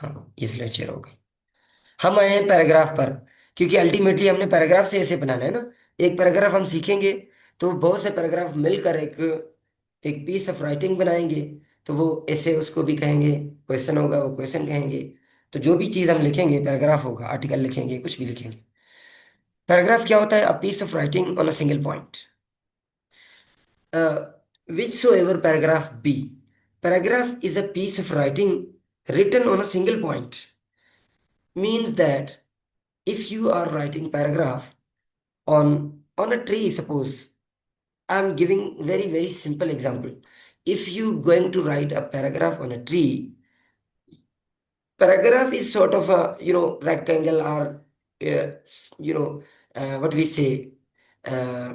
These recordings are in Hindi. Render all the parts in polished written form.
हाँ, ये स्लाइड शेयर हो गई। हम आए हैं पैराग्राफ पर, क्योंकि अल्टीमेटली हमने पैराग्राफ से ऐसे बनाना है ना। एक पैराग्राफ हम सीखेंगे तो बहुत से पैराग्राफ मिलकर एक एक पीस ऑफ राइटिंग बनाएंगे। तो वो ऐसे उसको भी कहेंगे, क्वेश्चन होगा वो क्वेश्चन कहेंगे। तो जो भी चीज़ हम लिखेंगे पैराग्राफ होगा, आर्टिकल लिखेंगे, कुछ भी लिखेंगे। पैराग्राफ क्या होता है? A piece of writing on a single point, whichsoever paragraph be. Paragraph is a piece of writing written on a single point. Means that if you are writing paragraph on a tree, suppose I'm giving very simple example. If you going to write a paragraph on a tree, paragraph is sort of a rectangle, or you know what we say, uh,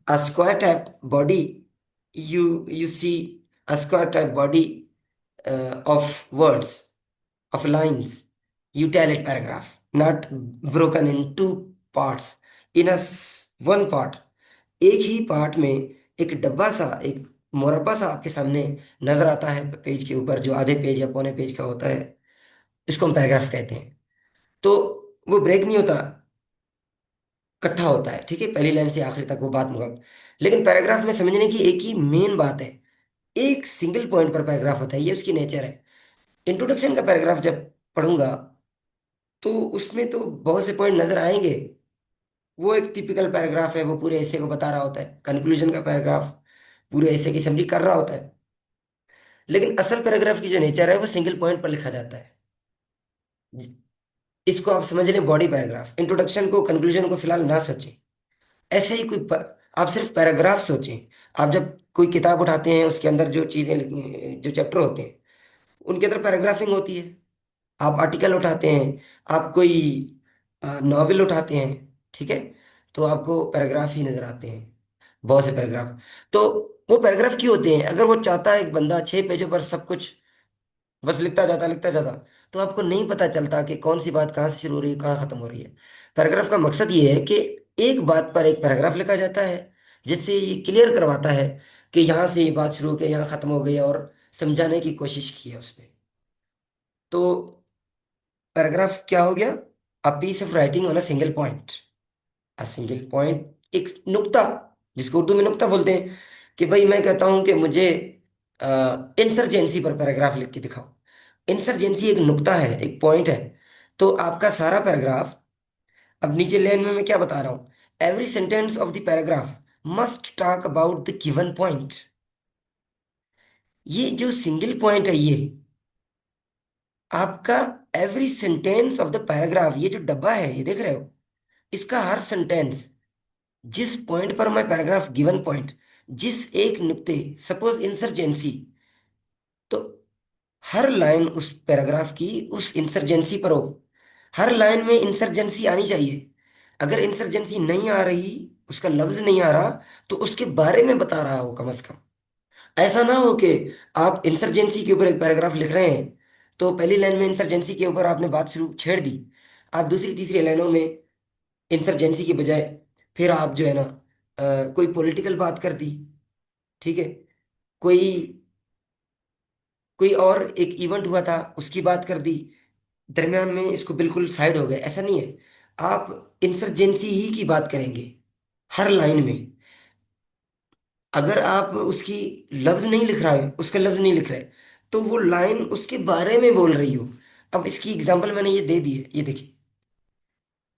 a square type body. You see a square type body of words, of lines. You tell it paragraph, not broken in two parts. In one part, एक ही पार्ट में एक डब्बा सा, एक मुरब्बा सा आपके सामने नजर आता है पेज के ऊपर, जो आधे पेज या पौने पेज का होता है। इसको हम पैराग्राफ कहते हैं। तो वो ब्रेक नहीं होता, इकट्ठा होता है, ठीक है, पहली लाइन से आखिर तक वो बात मुकम्मल। लेकिन पैराग्राफ में समझने की एक ही मेन बात है, एक सिंगल पॉइंट पर पैराग्राफ होता है, ये उसकी नेचर है। इंट्रोडक्शन का पैराग्राफ जब पढ़ूंगा तो उसमें तो बहुत से पॉइंट नजर आएंगे। वो एक टिपिकल पैराग्राफ है, वो पूरे ऐसे को बता रहा होता है। कंक्लूजन का पैराग्राफ पूरे ऐसे की समरी कर रहा होता है। लेकिन असल पैराग्राफ की जो नेचर है वो सिंगल पॉइंट पर लिखा जाता है। इसको आप समझ लें बॉडी पैराग्राफ। इंट्रोडक्शन को, कंक्लूजन को फिलहाल ना सोचें। ऐसे ही आप सिर्फ पैराग्राफ सोचें। आप जब कोई किताब उठाते हैं उसके अंदर जो चीजें जो चैप्टर होते हैं उनके अंदर पैराग्राफिंग होती है। आप आर्टिकल उठाते हैं, आप कोई नॉवेल उठाते हैं, ठीक है, तो आपको पैराग्राफ ही नजर आते हैं, बहुत से पैराग्राफ। तो वो पैराग्राफ क्यों होते हैं? अगर वो चाहता है एक बंदा 6 पेजों पर सब कुछ बस लिखता जाता, तो आपको नहीं पता चलता कि कौन सी बात कहाँ से शुरू हो रही है, कहाँ खत्म हो रही है। पैराग्राफ का मकसद ये है कि एक बात पर एक पैराग्राफ लिखा जाता है, जिससे ये क्लियर करवाता है कि यहाँ से ये बात शुरू होकर यहाँ खत्म हो गई, और समझाने की कोशिश की है उसने। तो पैराग्राफ क्या हो गया? A piece of writing on a single point. A single point, एक नुक्ता, जिसको उर्दू में नुक्ता बोलते हैं। कि भाई मैं कहता हूं कि मुझे इंसर्जेंसी पर पैराग्राफ लिख के दिखाओ। इंसर्जेंसी एक नुक्ता है, एक पॉइंट है। तो आपका सारा पैराग्राफ, अब नीचे लाइन में मैं क्या बता रहा हूं, every sentence of the paragraph must talk about the given point. ये जो सिंगल पॉइंट है, ये आपका every sentence of the paragraph, ये जो डब्बा है ये देख रहे हो, इसका हर सेंटेंस, जिस पॉइंट पर मैं पैराग्राफ, गिवन पॉइंट, जिस एक नुक्ते, सपोज इंसर्जेंसी, तो हर लाइन उस पैराग्राफ की उस इंसर्जेंसी पर हो। हर लाइन में इंसर्जेंसी आनी चाहिए। अगर इंसर्जेंसी नहीं आ रही, उसका लफ्ज नहीं आ रहा, तो उसके बारे में बता रहा हो कम से कम। ऐसा ना हो कि आप इंसर्जेंसी के ऊपर एक पैराग्राफ लिख रहे हैं, तो पहली लाइन में इंसर्जेंसी के ऊपर आपने बात शुरू छेड़ दी, आप दूसरी तीसरी लाइनों में इंसर्जेंसी के बजाय फिर आप जो है ना कोई पॉलिटिकल बात कर दी, ठीक है, कोई कोई और एक इवेंट हुआ था उसकी बात कर दी, दरमियान में इसको बिल्कुल साइड हो गए। ऐसा नहीं है, आप इंसर्जेंसी ही की बात करेंगे हर लाइन में। अगर आप उसकी लफ्ज नहीं लिख रहा है, उसका लफ्ज नहीं लिख रहे, तो वो लाइन उसके बारे में बोल रही हो। अब इसकी एग्जांपल मैंने ये दे दी है, ये देखिए।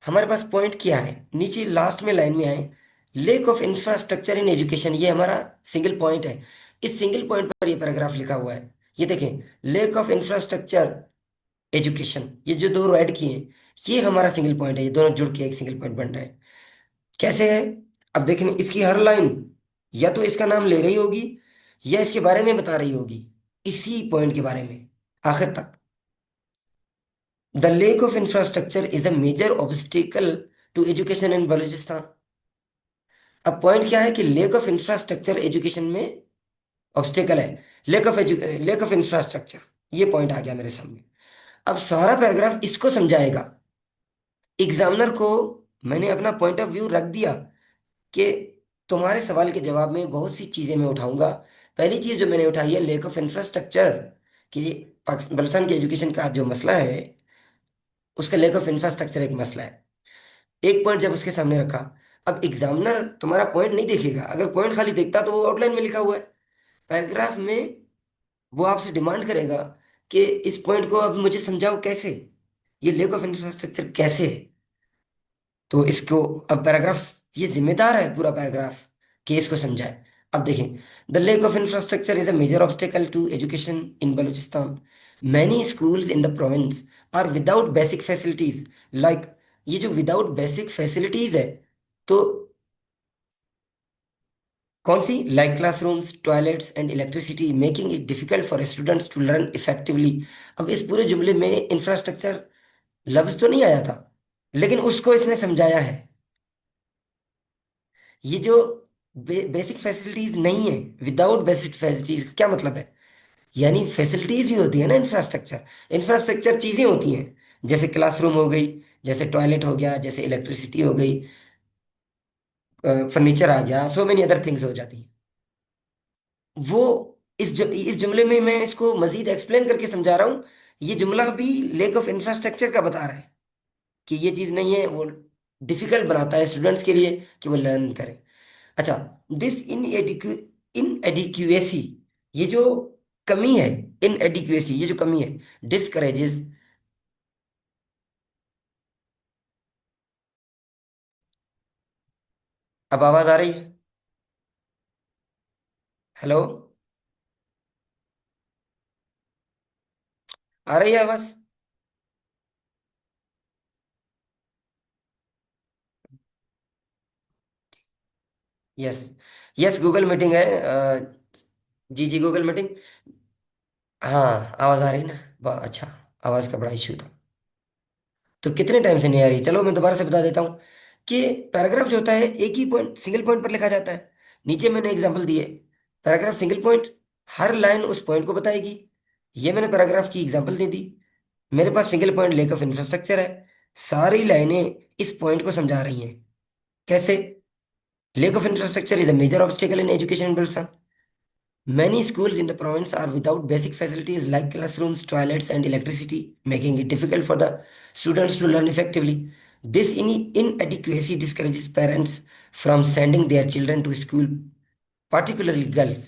हमारे पास पॉइंट क्या है, नीचे लास्ट में लाइन में आए, lake of infrastructure in education, ये हमारा सिंगल पॉइंट है। इस सिंगल पॉइंट पर ये पैराग्राफ लिखा हुआ है, ये देखें, लेक ऑफ इंफ्रास्ट्रक्चर एजुकेशन, ये जो दो ऐड किए हैं, ये हमारा सिंगल पॉइंट है। ये दोनों जुड़ के एक सिंगल पॉइंट बन रहे हैं। कैसे है? अब देखें, इसकी हर लाइन या तो इसका नाम ले रही होगी, या इसके बारे में बता रही होगी, इसी पॉइंट के बारे में आखिर तक। The lack of infrastructure is the major obstacle to education in Balochistan. अब पॉइंट क्या है कि लेक ऑफ इंफ्रास्ट्रक्चर एजुकेशन में ऑब्स्टिकल है। लेक ऑफ इंफ्रास्ट्रक्चर, ये पॉइंट आ गया मेरे सामने। अब सारा पैराग्राफ इसको समझाएगा। एग्जामिनर को मैंने अपना पॉइंट ऑफ व्यू रख दिया कि तुम्हारे सवाल के जवाब में बहुत सी चीजें मैं उठाऊंगा। पहली चीज जो मैंने उठाई है लेक ऑफ इंफ्रास्ट्रक्चर, कि बलसान की एजुकेशन का जो मसला है, उसका लैक ऑफ इंफ्रास्ट्रक्चर एक मसला है। एक पॉइंट जब उसके सामने रखा, अब एग्जामिनर तुम्हारा पॉइंट नहीं देखेगा। अगर पॉइंट खाली देखता तो वो आउटलाइन में लिखा हुआ है, पैराग्राफ में वो आपसे डिमांड करेगा कि इस पॉइंट को अब मुझे समझाओ कैसे, ये लैक ऑफ इंफ्रास्ट्रक्चर कैसे है। तो इसको अब पैराग्राफ, ये जिम्मेदार है पूरा पैराग्राफ कि इसको समझाए। अब देखें, the lack of infrastructure is a major obstacle to education in Balochistan. Many schools in the province are without basic facilities, like, ये जो विदाउट बेसिक फैसिलिटीज है, तो कौन सी, like classrooms, toilets and electricity, making it difficult for students to learn effectively. अब इस पूरे जुमले में इंफ्रास्ट्रक्चर लफ्ज तो नहीं आया था, लेकिन उसको इसने समझाया है। ये जो बेसिक फैसिलिटीज नहीं है, विदाउट बेसिक फैसिलिटीज क्या मतलब है, यानी फैसिलिटीज ही होती है ना इंफ्रास्ट्रक्चर। इंफ्रास्ट्रक्चर चीजें होती हैं, जैसे क्लासरूम हो गई, जैसे टॉयलेट हो गया, जैसे इलेक्ट्रिसिटी हो गई, फर्नीचर आ गया, सो मेनी अदर थिंग्स हो जाती हैं। वो इस जुमले में मैं इसको मजीद एक्सप्लेन करके समझा रहा हूँ। ये जुमला भी लेक ऑफ इंफ्रास्ट्रक्चर का बता रहा है कि ये चीज़ नहीं है, वो डिफिकल्ट बनाता है स्टूडेंट्स के लिए कि वो लर्न करें। अच्छा, दिस इन एडिक्यूएसी, ये जो कमी है, इन एडिक्यूएसी ये जो कमी है, डिस्करेजेस। अब आवाज आ रही है? हेलो, आ रही है आवाज? यस, यस, गूगल मीटिंग है। जी जी, गूगल मीटिंग। हाँ, आवाज आ रही है ना? अच्छा, आवाज का बड़ा इशू था। तो कितने टाइम से नहीं आ रही, चलो मैं दोबारा से बता देता हूँ कि पैराग्राफ जो होता है एक ही पॉइंट, सिंगल पॉइंट पर लिखा जाता है। नीचे मैंने एग्जांपल दिए, पैराग्राफ सिंगल पॉइंट, हर लाइन उस पॉइंट को बताएगी। ये मैंने पैराग्राफ की एग्जांपल दे दी। मेरे पास single point lack of infrastructure है, सारी लाइनें इस पॉइंट को समझा रही हैं। कैसे? Lack of infrastructure is a major obstacle in education in Balochistan. Many schools in the province are without basic facilities like classrooms, toilets, and electricity, making it difficult for the students to learn effectively. This inadequacy discourages parents from sending their children to school, particularly girls.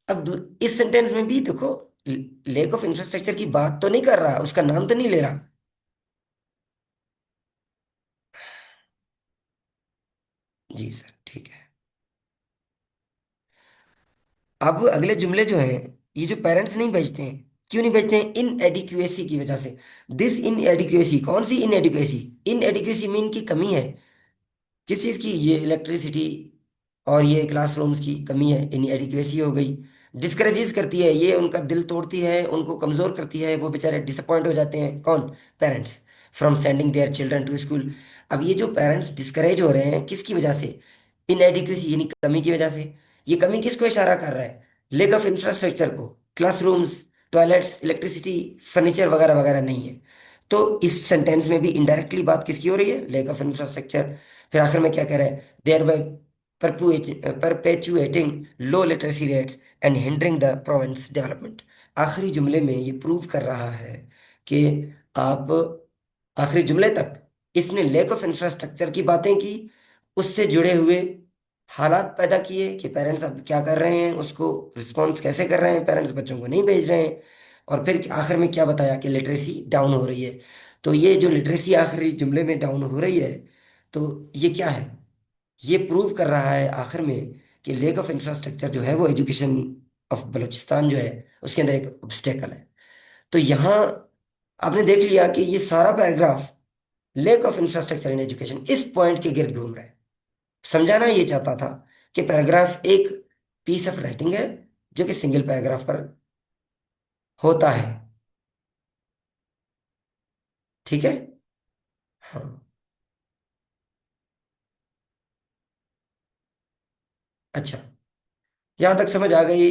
अब इस सेंटेंस में भी देखो, लेक ऑफ इंफ्रास्ट्रक्चर की बात तो नहीं कर रहा, उसका नाम तो नहीं ले रहा। जी सर, ठीक है। अब अगले जुमले जो हैं, ये जो पेरेंट्स नहीं भेजते हैं, क्यों नहीं भेजते हैं? इन एडिक्वेसी की वजह से। दिस इन एडिक्वेसी, कौन सी इन एडिक्वेसी? इन एडिक्वेसी मीन की कमी है। किस चीज़ की? ये इलेक्ट्रिसिटी और ये क्लासरूम्स की कमी है, इन एडिक्वेसी हो गई। डिस्करेजेस करती है, ये उनका दिल तोड़ती है, उनको कमज़ोर करती है, वो बेचारे डिसअपॉइंट हो जाते हैं, कौन? Parents, from sending their children to school. अब ये जो पेरेंट्स डिस्करेज हो रहे हैं, किसकी वजह से? इनएडिक्वेसी यानी कमी की वजह से। ये कमी किसको इशारा कर रहा है? लेक ऑफ इंफ्रास्ट्रक्चर को। क्लासरूम्स, टॉयलेट्स, इलेक्ट्रिसिटी, फर्नीचर वगैरह वगैरह नहीं है। तो इस सेंटेंस में भी इनडायरेक्टली बात किसकी हो रही है? Lack of infrastructure. फिर आखिर में क्या कह रहा है? Thereby perpetuating low literacy rates and hindering the province development। आखिरी जुमले में ये प्रूव कर रहा है कि आप, आखिरी जुमले तक इसने लेक ऑफ इंफ्रास्ट्रक्चर की बातें की, उससे जुड़े हुए हालात पैदा किए कि पेरेंट्स अब क्या कर रहे हैं, उसको रिस्पॉन्स कैसे कर रहे हैं, पेरेंट्स बच्चों को नहीं भेज रहे हैं। और फिर आखिर में क्या बताया कि लिटरेसी डाउन हो रही है। तो ये जो लिटरेसी आखिरी जुमले में डाउन हो रही है, तो ये क्या है? ये प्रूव कर रहा है आखिर में कि लेक ऑफ इंफ्रास्ट्रक्चर जो है वो एजुकेशन ऑफ बलूचिस्तान जो है उसके अंदर एक ऑब्स्टेकल है। तो यहाँ आपने देख लिया कि ये सारा paragraph lake of infrastructure in education इस पॉइंट के गिर्द घूम रहा है। समझाना ये चाहता था कि पैराग्राफ एक पीस ऑफ राइटिंग है जो कि सिंगल पैराग्राफ पर होता है। ठीक है। हाँ, अच्छा, यहाँ तक समझ आ गई।